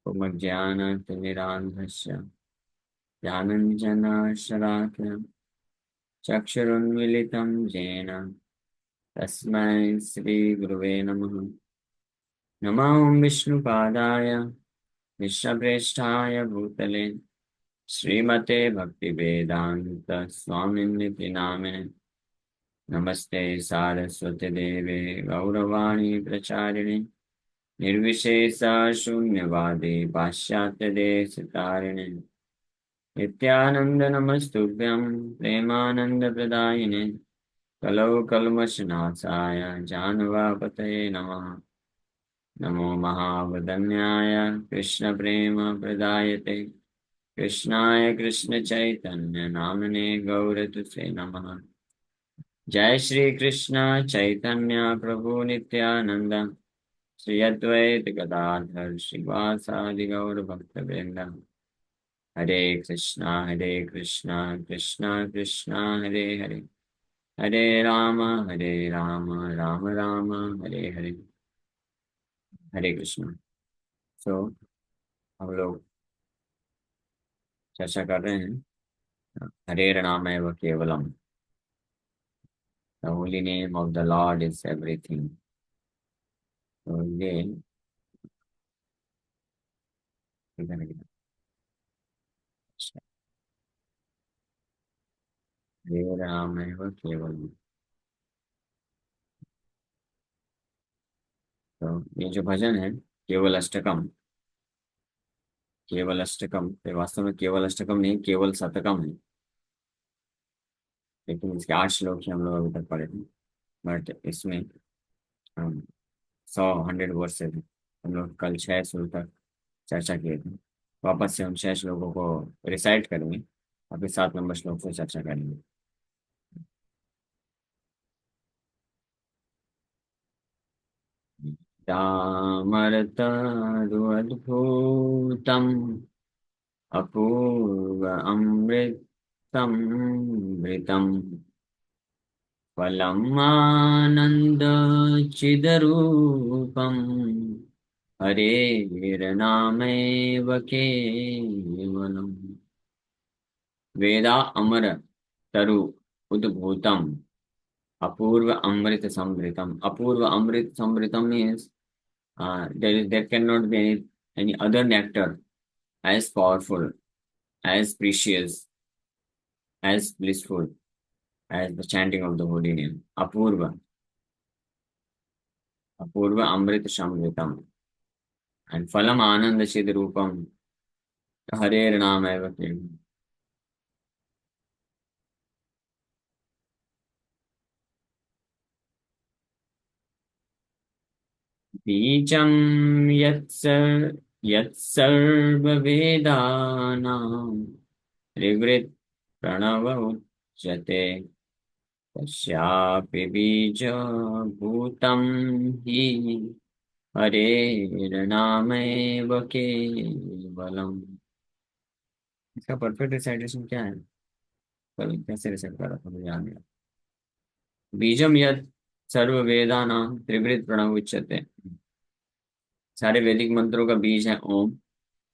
उपमज्ञानतिमिरान्धस्य ज्ञानञ्जनशलाकया चक्षुरुन्मीलितं येन तस्मै श्रीगुरुवे नमः। नमो विष्णुपादाय विश्वप्रेष्ठाय भूतले श्रीमते भक्तिवेदान्त स्वामिनिति नामिने। नमस्ते सारस्वती देवे गौरवाणी प्रचारिणे निर्विशेष शून्यवादी पाश्चात्य देश तारिणे। नित्यानंद नमस्तुभ्यं प्रेमानंद प्रदायिने कलौ कल्मषनाशाय जानवापतये नमः। नमो महावदन्याय कृष्ण प्रेम प्रदायते कृष्णाय कृष्ण चैतन्य नामने गौरतुसे नमः। जय श्री कृष्ण चैतन्य प्रभु नित्यानंद श्री अद्वैत गदाधर श्रीवासादि गौर भक्तवृंद। हरे कृष्णा कृष्णा कृष्णा हरे हरे हरे राम राम राम हरे हरे। हरे कृष्णा। सो हम लोग चर्चा कर रहे हैं हरे नामैव केवलम, the holy name of the lord is everything. तो ये हरे नामैव केवलम। तो ये जो भजन है केवल अष्टकम, केवल अष्टकम तो वास्तव में केवल अष्टकम नहीं, केवल शतकम है, लेकिन इसके 8 श्लोक ही हम लोग अभी तक पढ़े थे। बट इसमें हम 100 वर्सेज हैं। हम लोग कल 6 श्लोक तक चर्चा किए थे। वापस से हम 6 श्लोकों को रिसाइट करेंगे, अभी 7 नंबर श्लोक से चर्चा करेंगे। रामर्तरुद्भूतम् अपूर्व अमृतम् मृतम् फलमानन्दचिदरूपम् हरेर्नामैव केवलम्। वेदा अमर तरु उद्भूतम अपूर्व अमृत समृतम। अपूर्व अमृत समृतम means there cannot be any other nectar as powerful, as precious, as blissful as the chanting of the holy name. Apurva, Apurva Amrita Samritam, and Phalam Ananda Chid Rupam Harer Naam Eva Kevalam. बीजं यत्सर्ववेदानां त्रिवृत् प्रणव उच्यते तस्यापि बीजभूतं हि हरेर्नामैव केवलम्। इसका perfect recitation क्या है? कल कैसे रिसाइट करा था मुझे याद नहीं। बीजम यत् सर्व वेदानां त्रिवृत प्रणव उच्यते। सारे वैदिक मंत्रों का बीज है ओम,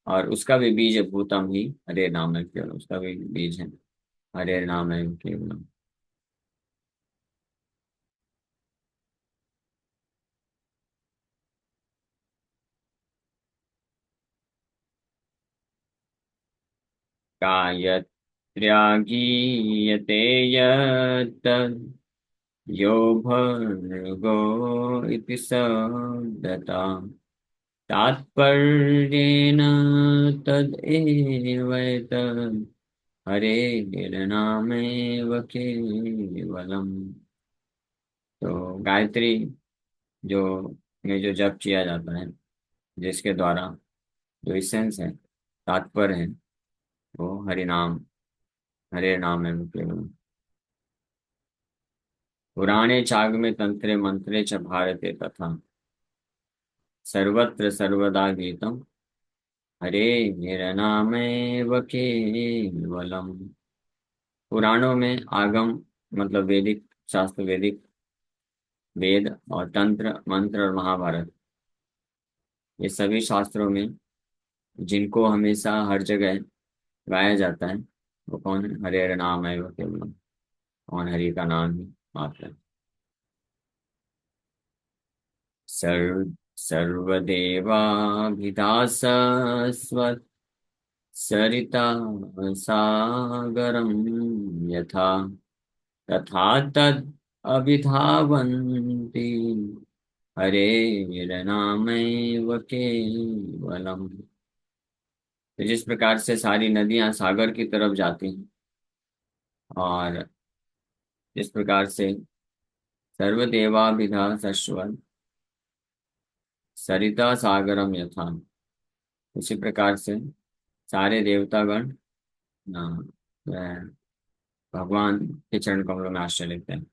और उसका भी बीज है भूतम ही हरे नाम है केवल। उसका भी बीज है हरे नाम है केवलम। गायत्र्यागीयते यत् यो भर्गो इति शब्दता तात्पर्येण तदेवैतत् हरेर्नामैव केवलम्। तो गायत्री जो में जो जप किया जाता है, जिसके द्वारा जो इसेंस है, तात्पर्य है, वो हरि नाम, हरे नाम है केवलम्। पुराणे चाग्मे तंत्रे मंत्रे च भारते तथा सर्वत्र सर्वदा गीतम हरे मेरा नामैव केवलम्। पुराणों में आगम मतलब वैदिक शास्त्र, वैदिक वेद और तंत्र मंत्र और महाभारत, ये सभी शास्त्रों में जिनको हमेशा हर जगह गाया जाता है, वो कौन है? हरे हरे नाम है वो केवलम, कौन हरि का नाम ही मात्र है। सर्व सर्वदेवाभिधासस्व सरिता सागरं यथा तथा तद् अभिधावन्ति हरेर्नामैव केवलम्। तो जिस प्रकार से सारी नदियां सागर की तरफ जाती हैं, और जिस प्रकार से सर्वदेवाभिधा सस्वर सरिता सागरम यथा, उसी प्रकार से सारे देवतागण वह भगवान के चरण कमलों में आश्रय लेते हैं।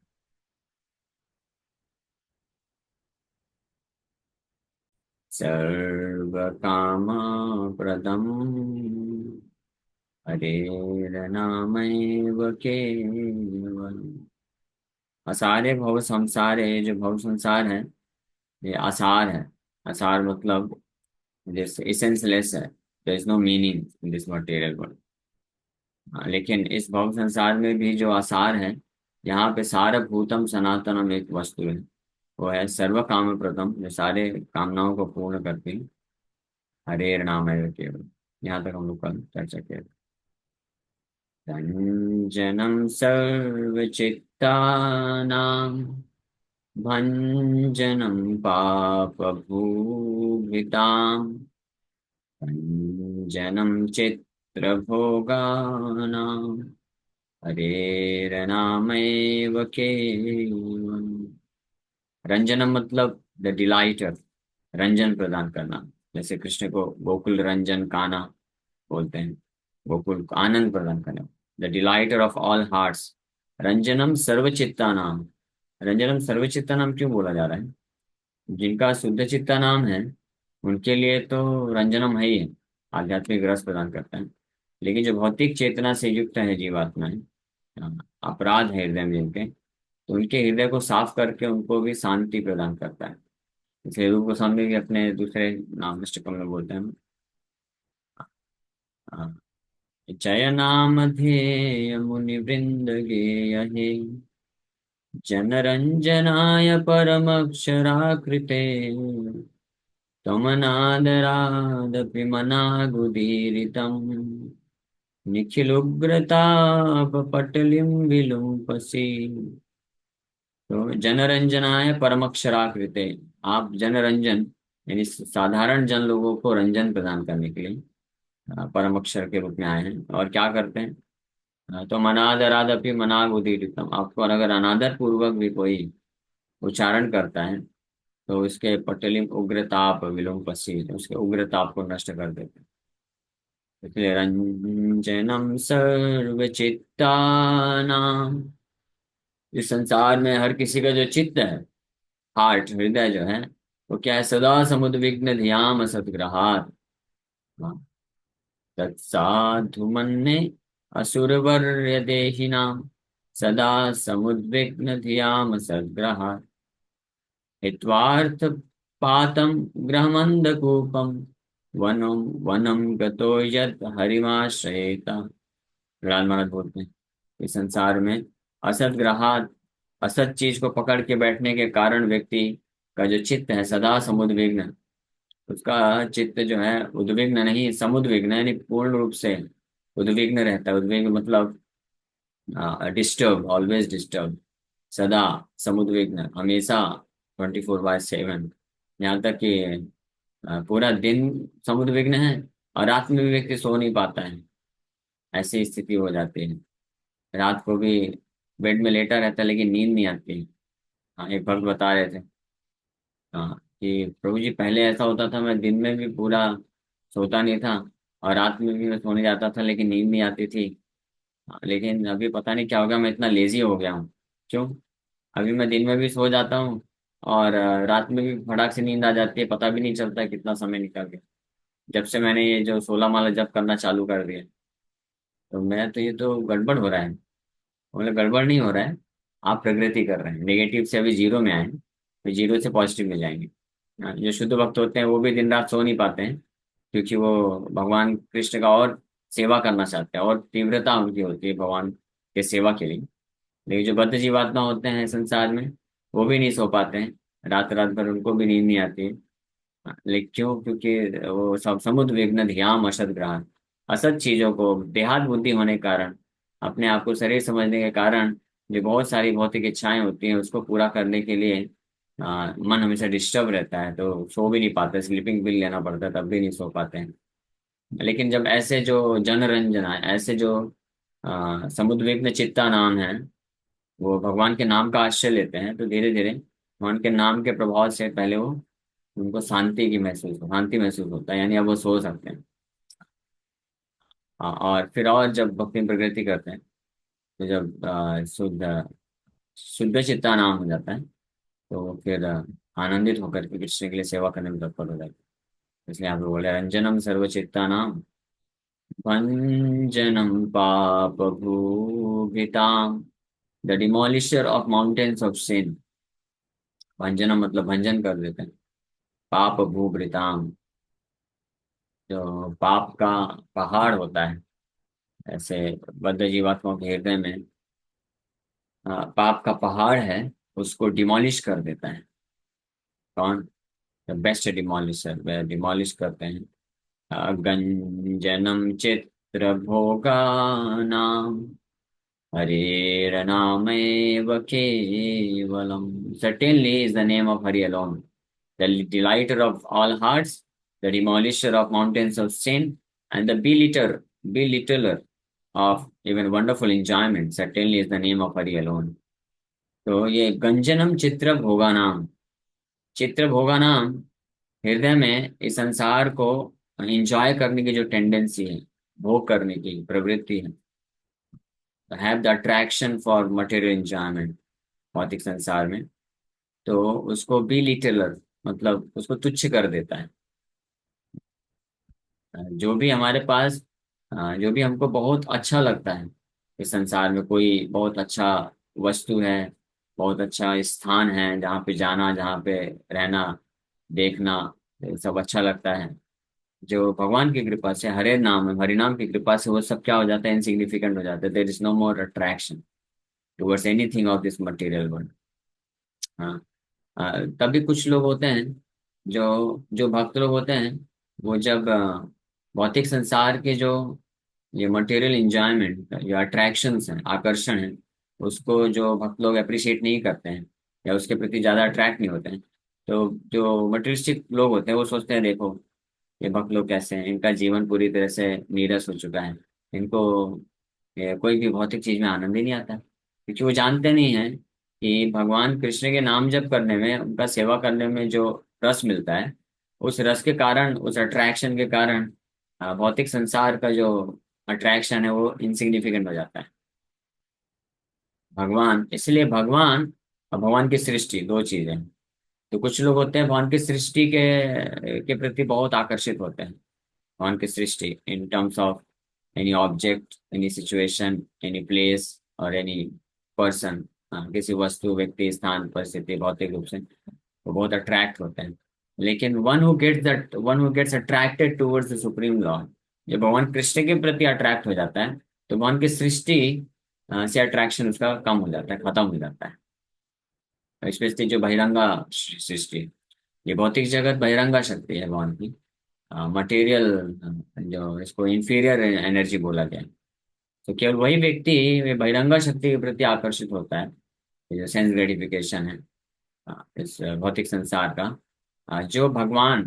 सर्वकामप्रदं हरेर्नामैव केवलम्। असारे भव संसार है, ये जो भव संसार है ये आसार है। आसार मतलब जैसे इसेंसलेस है, there is no meaning in this material world. लेकिन इस भव संसार में भी जो आसार है, यहाँ पे सारभूतम सनातनम एक वस्तु है, वो है सर्व काम प्रथम, जो सारे कामनाओं को पूर्ण करती है। हरेर नाम है केवल। यहाँ तक हम लोग कल चर्चा किए। रंजनम सर्वचित्तानां भंजनं पापभूभृतां भंजनं चित्रभोगानां हरेरनामैव केवलम्। रंजनम मतलब द डिलाइटर, रंजन प्रदान करना। जैसे कृष्ण को गोकुल रंजन काना बोलते हैं, गोकुल को आनंद प्रदान करना, द डिलाइटर ऑफ ऑल हार्ट्स। रंजनम सर्वचित्ता नाम। रंजनम सर्वचित्ता नाम क्यों बोला जा रहा है? जिनका शुद्ध चित्ता नाम है उनके लिए तो रंजनम है ही है, आध्यात्मिक रस प्रदान करता है। लेकिन जो भौतिक चेतना से युक्त है जीवात्माएं, अपराध है हृदय में जिनके, तो उनके हृदय को साफ करके उनको भी शांति प्रदान करता है। इसलिए रूप गोस्वामी भी अपने दूसरे नाम अष्टकम में बोलते हैं। हाँ, जय नाम ध्येय मुनि वृंद गेयहे जनरंजनाय परमक्षराकृते त्वमनादरादपि मनागुदीरितम् निखिलोग्रतापटलिं विलुम्पसि। तो जनरंजनाय परमक्षराकृते, आप जनरंजन यानी साधारण जन लोगों को रंजन प्रदान करने के लिए परम अक्षर के रूप में आए हैं। और क्या करते हैं? तो मनादरादपि मनाग उदीरितम, आपको अगर अनादर पूर्वक भी कोई उच्चारण करता है तो उसके पटलिम उग्रताप विलोम पसी, उसके उग्रताप को नष्ट कर देते हैं। इसलिए रंजनम सर्वचित्तानाम, इस संसार में हर किसी का जो चित्त है, हार्ट हृदय जो है, वो क्या है? सदा समुद्विग्न धियाम सद्ग्रहात्। तत्साधु मन्ये असुरवर्य देहिनां सदा समुद्विग्न धियाम सद्ग्रहात् हित्वार्थ पातं गृहमन्धकूपं वनं वनं गतो यत् हरिमाश्रयेत। प्रहलाद महाराज बोलते हैं, इस संसार में असत ग्रहात, असत चीज को पकड़ के बैठने के कारण व्यक्ति का जो चित्त है सदा समुद्विग्न, उसका चित्त जो है उद्विग्न नहीं समुद्विग्न, यानी पूर्ण रूप से उद्विग्न रहता है। उद्विग्न मतलब डिस्टर्ब, ऑलवेज डिस्टर्ब, सदा समुद्विग्न, हमेशा 24/7। यहाँ तक कि पूरा दिन समुद्विग्न है और रात में भी व्यक्ति सो नहीं पाता है, ऐसी स्थिति हो जाती है। रात को भी बेड में लेटा रहता है लेकिन नींद नहीं आती। हाँ, एक भक्त बता रहे थे, हाँ, कि प्रभु जी पहले ऐसा होता था, मैं दिन में भी पूरा सोता नहीं था और रात में भी मैं सोने जाता था लेकिन नींद नहीं आती थी। हाँ, लेकिन अभी पता नहीं क्या हो गया, मैं इतना लेजी हो गया हूँ। क्यों? अभी मैं दिन में भी सो जाता हूँ और रात में भी फटाक से नींद आ जाती है, पता भी नहीं चलता कितना समय निकल गया। जब से मैंने ये जो 16 माला जप करना चालू कर दिया, तो मैं तो ये तो गड़बड़ हो रहा है। मतलब गड़बड़ नहीं हो रहा है, आप प्रगति कर रहे हैं, नेगेटिव से अभी जीरो में आए हैं, फिर जीरो से पॉजिटिव में जाएंगे। हाँ, जो शुद्ध भक्त होते हैं वो भी दिन रात सो नहीं पाते हैं, क्योंकि वो भगवान कृष्ण का और सेवा करना चाहते हैं, और तीव्रता उनकी होती है भगवान के सेवा के लिए। लेकिन जो बद्ध जीवात्मा होते हैं संसार में, वो भी नहीं सो पाते हैं, रात रात भर उनको भी नींद नहीं आती है। लेकिन क्यों? क्योंकि वो सब समुद्र विघ्न ध्यान असद ग्रहण, असत चीजों को देहात बुद्धि होने के कारण, अपने आप को शरीर समझने के कारण, जो बहुत सारी भौतिक इच्छाएं होती हैं उसको पूरा करने के लिए मन हमेशा डिस्टर्ब रहता है, तो सो भी नहीं पाते, स्लीपिंग पिल लेना पड़ता है तब भी नहीं सो पाते हैं। लेकिन जब ऐसे जो जनरंजन है, ऐसे जो समुद्र विघ्न चित्ता नाम है, वो भगवान के नाम का आश्रय लेते हैं, तो धीरे धीरे भगवान के नाम के प्रभाव से पहले वो उनको शांति महसूस होता है, यानी अब वो सो सकते हैं। और फिर और जब भक्ति प्रगति करते हैं, तो जब शुद्ध चित्ता नाम हो जाता है, तो फिर आनंदित होकर के कृष्ण के लिए सेवा करने में तत्पर हो जाते हैं। इसलिए आप लोग बोले रंजनम सर्वचित्ता नाम भंजनम पाप भूभिताम, the demolisher of mountains of sin. भंजनम मतलब भंजन कर देते हैं। पाप भूभृताम, जो पाप का पहाड़ होता है, ऐसे बद्ध जीवात्माओं के हृदय में पाप का पहाड़ है, उसको डिमोलिश कर देता है। कौन? द बेस्ट डिमोलिशर, वह डिमोलिश करते हैं। गंजनम चित्र भोगानाम हरेरनामेव केवलम, certainly is the name of Hari alone, the delighter of all hearts, the demolisher of mountains of sin, and the belittler of even wonderful enjoyment, certainly is the name of Hari alone। तो ये गंजनम चित्र भोगा नाम, चित्र भोगा नाम, हृदय में इस संसार को एंजॉय करने की जो टेंडेंसी है, भोग करने की प्रवृत्ति है, have the attraction for material enjoyment, भौतिक संसार में, तो उसको बी लिटिलर मतलब उसको तुच्छ कर देता है। जो भी हमारे पास जो भी हमको बहुत अच्छा लगता है इस संसार में, कोई बहुत अच्छा वस्तु है, बहुत अच्छा स्थान है जहाँ पे जाना, जहाँ पे रहना, देखना, ये सब अच्छा लगता है। जो भगवान की कृपा से, हरे नाम हरि नाम की कृपा से, वो सब क्या हो जाता है? इनसिग्निफिकेंट हो जाता है। There is no more attraction towards anything of this material world. हाँ। तभी कुछ लोग होते हैं, जो जो भक्त लोग होते हैं, वो जब भौतिक संसार के जो ये मटेरियल एंजॉयमेंट, जो अट्रैक्शंस हैं, आकर्षण हैं, उसको जो भक्त लोग अप्रिशिएट नहीं करते हैं या उसके प्रति ज़्यादा अट्रैक्ट नहीं होते हैं, तो जो मटेरियलिस्टिक लोग होते हैं वो सोचते हैं, देखो ये भक्त लोग कैसे हैं, इनका जीवन पूरी तरह से नीरस हो चुका है, इनको ये कोई भी भौतिक चीज में आनंद ही नहीं आता, क्योंकि वो जानते नहीं है कि भगवान कृष्ण के नाम जप करने में, उनका सेवा करने में जो रस मिलता है, उस रस के कारण, उस अट्रैक्शन के कारण भौतिक संसार का जो अट्रैक्शन है वो इनसिग्निफिकेंट हो जाता है। भगवान, इसलिए भगवान और भगवान की सृष्टि दो चीजें हैं। तो कुछ लोग होते हैं भगवान की सृष्टि के प्रति बहुत आकर्षित होते हैं। भगवान की सृष्टि in terms of any object, any situation, any place और एनी पर्सन, किसी वस्तु, व्यक्ति, स्थान, परिस्थिति, भौतिक रूप से वो बहुत अट्रैक्ट होते हैं। लेकिन one who gets attracted towards the supreme lord, जब भगवान कृष्ण के प्रति अट्रैक्ट हो जाता है, तो भगवान की सृष्टि से अट्रैक्शन उसका कम हो जाता है, खत्म हो जाता है। स्पेशली जो बहिरंगा सृष्टि, ये भौतिक जगत बहिरंगा शक्ति है भगवान की, मटेरियल, जो इसको इंफीरियर एनर्जी बोला गया है। तो केवल वही व्यक्ति वे बहिरंगा शक्ति के प्रति आकर्षित होता है, ये जो सेंस ग्रेटिफिकेशन है इस भौतिक संसार का। जो भगवान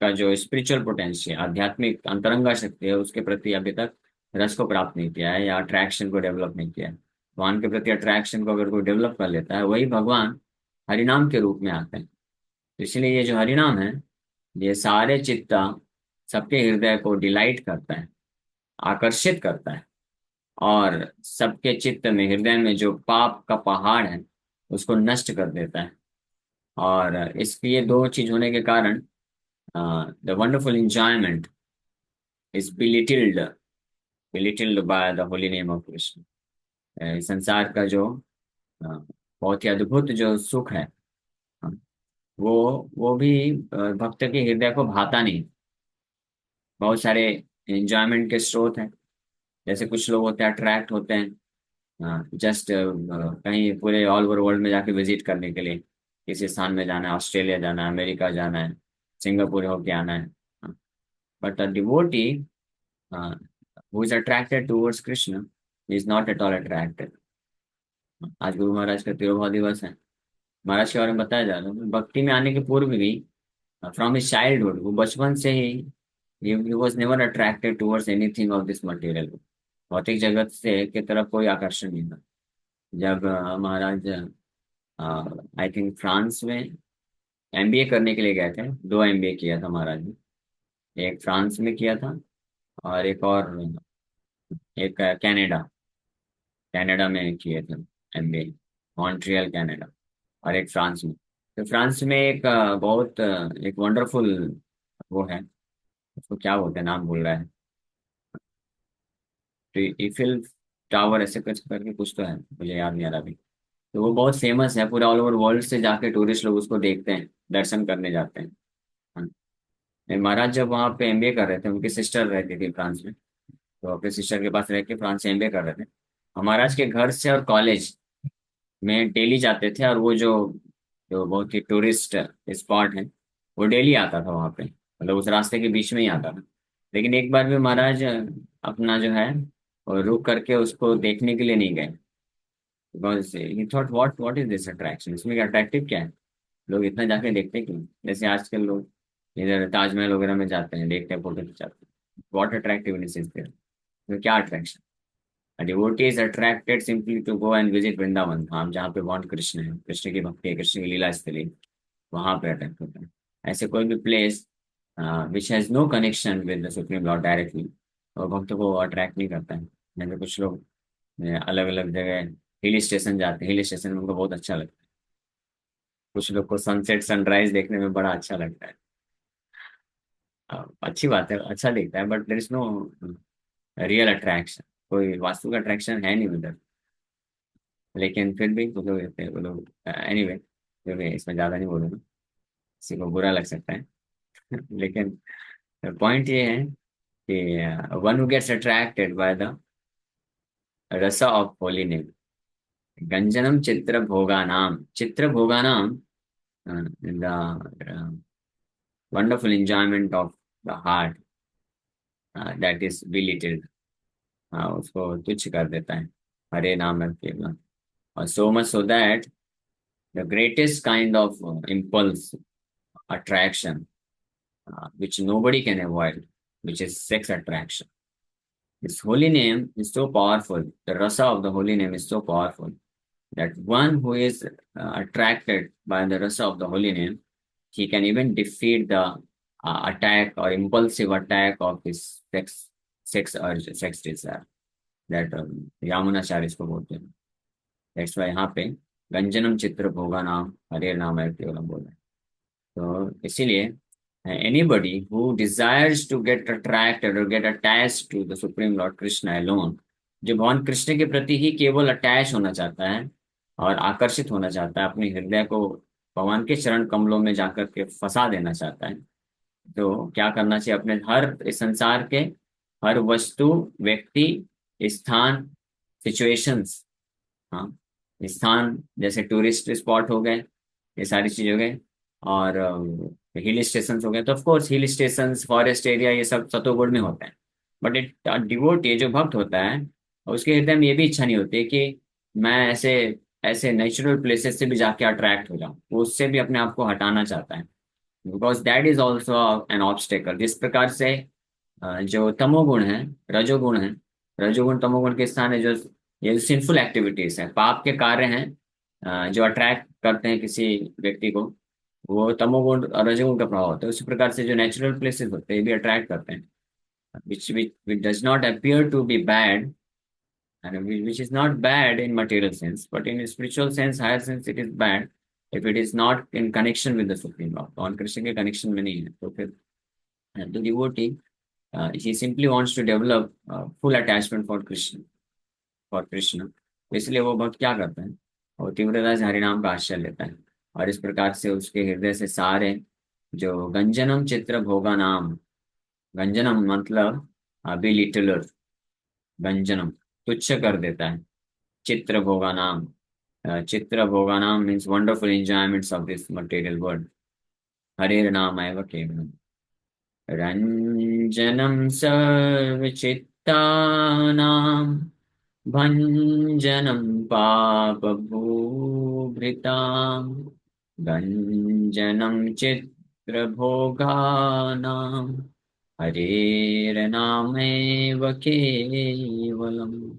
का जो स्पिरिचुअल पोटेंशियल, आध्यात्मिक अंतरंगा शक्ति है, उसके प्रति अभी तक रस को प्राप्त नहीं किया है या अट्रैक्शन को डेवलप नहीं किया है। भगवान के प्रति अट्रैक्शन को अगर कोई डेवलप कर लेता है, वही भगवान हरिनाम के रूप में आते हैं। तो इसलिए ये जो हरिनाम है, ये सारे चित्ता, सबके हृदय को डिलाइट करता है, आकर्षित करता है, और सबके चित्त में, हृदय में जो पाप का पहाड़ है उसको नष्ट कर देता है। और इसके ये दो चीज होने के कारण the wonderful enjoyment is belittled by the holy name of Krishna. संसार का जो बहुत ही अद्भुत जो सुख है, अ, वो भी भक्त के हृदय को भाता नहीं। बहुत सारे एंजॉयमेंट के स्रोत हैं। जैसे कुछ लोग होते हैं अट्रैक्ट होते हैं जस्ट कहीं पूरे ऑल ओवर वर्ल्ड में जाके विजिट करने के लिए, किसी स्थान में जाना है, ऑस्ट्रेलिया जाना है, अमेरिका जाना है, सिंगापुर होके आना है। But a devotee who is attracted towards Krishna is not at all attracted. आज गुरु महाराज का तिरुभाव दिवस है। महाराज के बारे में बताया जा रहा है भक्ति में आने के पूर्व भी, फ्रॉम हिज चाइल्डहुड, वो बचपन से ही he was never attracted towards anything of this material। भौतिक जगत से की तरफ कोई आकर्षण नहीं था। जब महाराज आई थिंक फ्रांस में एमबीए करने के लिए गए थे, दो एमबीए किया था महाराज ने। एक फ्रांस में किया था और एक और, एक कनाडा, कनाडा में किए थे एमबीए, मॉन्ट्रियल कनाडा। और एक फ्रांस में। तो फ्रांस में एक बहुत एक वंडरफुल वो है, उसको क्या बोलते हैं, नाम भूल रहा है। तो ईफिल टावर ऐसे कुछ करके कुछ तो है, मुझे याद नहीं आ रहा अभी। तो वो बहुत फेमस है, पूरा ऑल ओवर वर्ल्ड से जाके टूरिस्ट लोग उसको देखते हैं, दर्शन करने जाते हैं। हाँ। नहीं, महाराज जब वहाँ पे एमबीए कर रहे थे, उनकी सिस्टर रहती थी फ्रांस में, तो अपने सिस्टर के पास रह के फ्रांस से एमबीए कर रहे थे। और महाराज के घर से और कॉलेज में डेली जाते थे, और वो जो जो बहुत ही टूरिस्ट स्पॉट है, वो डेली आता था वहाँ पे, मतलब उस रास्ते के बीच में ही आता था। लेकिन एक बार भी महाराज अपना जो है वो रुक करके उसको देखने के लिए नहीं गए। Because he thought what is this attraction, इसमें क्या अट्रैक्टिव क्या है, लोग इतना जाके देखते क्यों। जैसे आजकल लोग इधर ताजमहल वगैरह में जाते हैं, देखते हैं, फोटो खिंचाते हैं, व्हाट अट्रैक्टिवनेस इज देयर, तो क्या attraction. A devotee is attracted simply to go and visit Vrindavan, हम जहाँ पे भगवान कृष्ण है, कृष्ण की भक्ति है, कृष्ण की लीला स्थली, वहां पे अट्रैक्ट होता है। ऐसे कोई भी place which has no connection with the supreme lord directly, और भक्तों को अट्रैक्ट नहीं करता है। जैसे कुछ लोग अलग अलग जगह हिल स्टेशन जाते हैं, हिल स्टेशन में उनको बहुत अच्छा लगता है। कुछ लोग को सनसेट सनराइज देखने में बड़ा अच्छा लगता है। अच्छी बात है, अच्छा दिखता है, but there is no real attraction, कोई वास्तविक अट्रैक्शन है नहीं उधर। लेकिन फिर भी वो लोग रहते हैं, वो लोग एनीवे, जो भी है, इसमें ज़्यादा नहीं बोलूँगा, किसी को बुरा लग सकता है। लेकिन पॉइंट ये है कि one who gets attracted by the rasa of holy name, गंजनम चित्र भोगानाम, the wonderful enjoyment of the heart that is belittled, उसको तुच्छ कर देता है हरे नाम है केवल। और so much so that the greatest kind of impulse attraction, which nobody can avoid, which is sex attraction. This holy name is so powerful. The rasa of the holy name is so powerful that one who is attracted by the rasa of the holy name, he can even defeat the attack or impulsive attack of his sex urge, sex desire. That Yamunacharya इसको बोलते हैं। That's why यहाँ पे गंजनम चित्र भोगा नाम हरे नाम है केवलम बोला है। तो इसीलिए anybody who desires to get attracted or get attached to the Supreme Lord Krishna alone, जो भगवान कृष्ण के प्रति ही केवल अटैच होना चाहता है और आकर्षित होना चाहता है, अपने हृदय को भगवान के चरण कमलों में जाकर के फंसा देना चाहता है, तो क्या करना चाहिए, अपने हर इस संसार के हर वस्तु, व्यक्ति, स्थान, सिचुएशंस, हाँ, स्थान जैसे टूरिस्ट स्पॉट हो गए, ये सारी चीज हो गए, और हिल स्टेशन हो गए, तो of course hill station, forest area, ये सब सतोगुण में होते हैं। बट एक डिवोटी जो भक्त होता है, उसके हृदय में ये भी इच्छा नहीं होती कि मैं ऐसे ऐसे नेचुरल प्लेसेस से भी जाके अट्रैक्ट हो जाऊं, वो उससे भी अपने आप को हटाना चाहता है। Because that is also an obstacle. जिस प्रकार से जो तमोगुण है, रजोगुण है, रजोगुण तमोगुण के स्थान है, जो ये सिंफुल एक्टिविटीज है, पाप के कार्य हैं, जो अट्रैक्ट करते हैं किसी व्यक्ति को, वो तमोगुण और रजोगुण का प्रभाव होता है। उसी प्रकार से जो नेचुरल प्लेसेस होते हैं ये भी अट्रैक्ट करते हैं, which does not appear to be bad, and which is not bad in material sense, but in spiritual sense, higher sense, it is bad if it is not in connection with the supreme lord। तो कृष्ण के connection में नहीं है, तो फिर the devotee he simply wants to develop full attachment for Krishna, for Krishna। तो इसलिए वो भक्त क्या करता है, वो तीव्रता से हरिनाम का आश्रय लेता है, और इस प्रकार से उसके हृदय से सारे जो गंजनम चित्र भोगा नाम, गंजनम मतलब अभी लिटिलर, गंजनम तुच्छ कर देता है। चित्र भोगा नाम, चित्र भोगा नाम means wonderful enjoyments of this material world. हरेर नाम एव केवलम रंजनम सर्वचित्तानां भंजनं पापभूभृतां गञ्जनं चित्रभोगानां हरेर्नामैव केवलम्।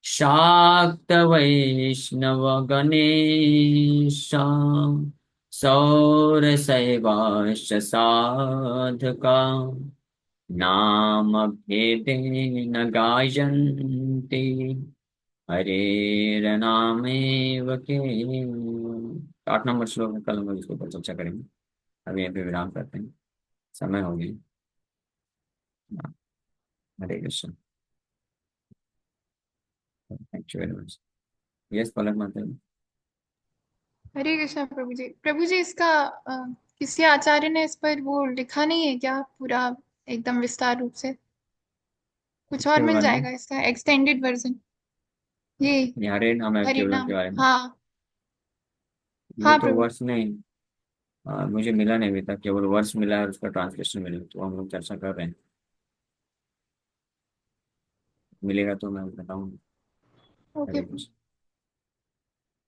शाक्तवैष्णवगणेशां सौरसैवाश्च साधका नामभेदेन गायन्ति हरेर्नामेव केवलम्। 8 नंबर श्लोक में कल हम लोग इसके ऊपर चर्चा करेंगे। अभी यहाँ पे विराम करते हैं, समय हो गया। Hare Krishna. Thank you very much. Yes Palak माता जी। हरे कृष्णा प्रभु जी। प्रभु जी, इसका किसी आचार्य ने इस पर वो लिखा नहीं है क्या पूरा, एकदम विस्तार रूप से? कुछ और इसके मिल बारे में, जाएगा इसका एक्सटेंडेड वर्जन? ये ये हरे नाम है हरि केवलम के नाम। बारे में। हाँ। ये हाँ तो प्रभु। वर्ष नहीं, मुझे मिला नहीं अभी तक, केवल वर्ष मिला है और उसका ट्रांसलेशन मिला, तो हम लोग चर्चा कर रहे हैं। मिलेगा तो मैं बताऊंगा। ओके। हरे कृष्ण।